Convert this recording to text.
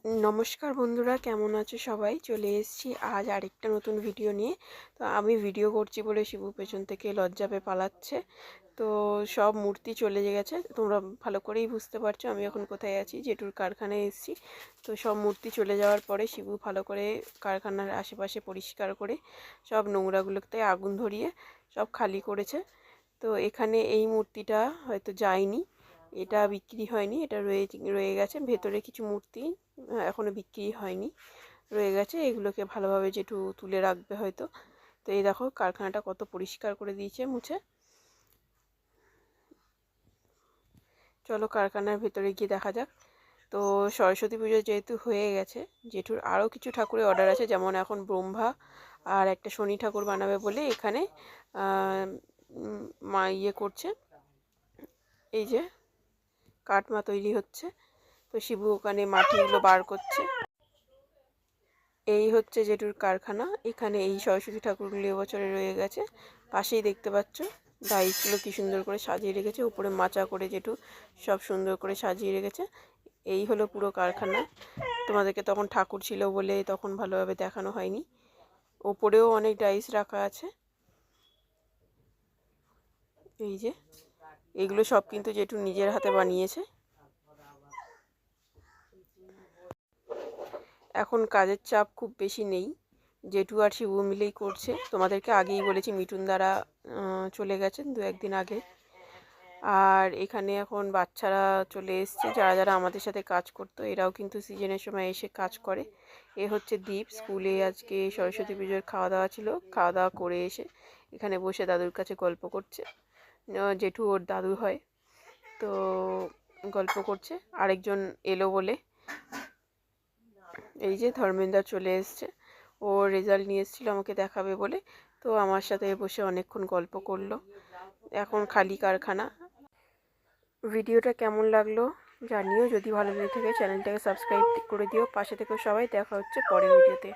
নমস্কার বন্ধুরা, কেমন আছো সবাই? চলে এসেছি আজ আরেকটা নতুন ভিডিও নিয়ে। তো আমি ভিডিও করছি বলে শিবু পেছন থেকে লজ্জা পেয়ে পালাচ্ছে। তো সব মূর্তি চলে গেছে, তোমরা ভালো করেই বুঝতে পারছো আমি এখন কোথায় আছি। জেঠুর কারখানায় এসেছি। তো সব মূর্তি চলে যাওয়ার পরে শিবু ভালো করে কারখানার আশেপাশে পরিষ্কার করে সব নোংরাগুলোতে আগুন ধরিয়ে সব খালি করেছে। তো এখানে এই মূর্তিটা হয়তো যায়নি, এটা বিক্রি হয়নি, এটা রয়ে গেছে ভেতরে কিছু মূর্তি এখনো বিক্রি হয়নি, রয়ে গেছে। এগুলোকে ভালোভাবে যেটু তুলে রাখবে হয়তো। তো এই দেখো কারখানাটা কত পরিষ্কার করে দিয়েছে মুছে। চলো কারখানার ভেতরে গিয়ে দেখা যাক। তো সরস্বতী পুজো যেহেতু হয়ে গেছে, জেঠুর আরও কিছু ঠাকুরের অর্ডার আছে, যেমন এখন ব্রহ্মা আর একটা শনি ঠাকুর বানাবে বলে এখানে মা করছে। এই যে কাঠমা তৈরি হচ্ছে, তো শিবু ওখানে মাটিগুলো বার করছে। এই হচ্ছে জেঠুর কারখানা। এখানে এই সরস্বতী ঠাকুরগুলো এবছরে রয়ে গেছে। পাশেই দেখতে পাচ্ছ ডাইসগুলো কি সুন্দর করে সাজিয়ে রেখেছে, উপরে মাচা করে জেঠু সব সুন্দর করে সাজিয়ে রেখেছে। এই হলো পুরো কারখানা। তোমাদেরকে তখন ঠাকুর ছিল বলে তখন ভালোভাবে দেখানো হয়নি। ওপরেও অনেক ডাইস রাখা আছে। এই যে এগুলো সব কিন্তু জেঠু নিজের হাতে বানিয়েছে। এখন কাজের চাপ খুব বেশি নেই, জেঠু আর শিবু মিলেই করছে। তোমাদেরকে আগেই বলেছি মিঠুন দ্বারা চলে গেছেন 2-1 দিন আগে। আর এখানে এখন বাচ্চারা চলে এসছে, যারা যারা আমাদের সাথে কাজ করতো এরাও কিন্তু সিজনের সময় এসে কাজ করে। এ হচ্ছে দ্বীপ। স্কুলে আজকে সরস্বতী পুজোর খাওয়া দাওয়া ছিল, খাওয়া দাওয়া করে এসে এখানে বসে দাদুর কাছে গল্প করছে। জেঠু ওর দাদু হয়, তো গল্প করছে। আরেকজন এলো বলে, এই যে ধর্মেন্দ্র চলে এসছে, ও রেজাল্ট নিয়ে এসেছিলো আমাকে দেখাবে বলে। তো আমার সাথে বসে অনেকক্ষণ গল্প করলো। এখন খালি কারখানা। ভিডিওটা কেমন লাগলো জানিও, যদি ভালো লেগে থাকে চ্যানেলটাকে সাবস্ক্রাইব করে দিও, পাশে থেকেও সবাই। দেখা হচ্ছে পরের ভিডিওতে।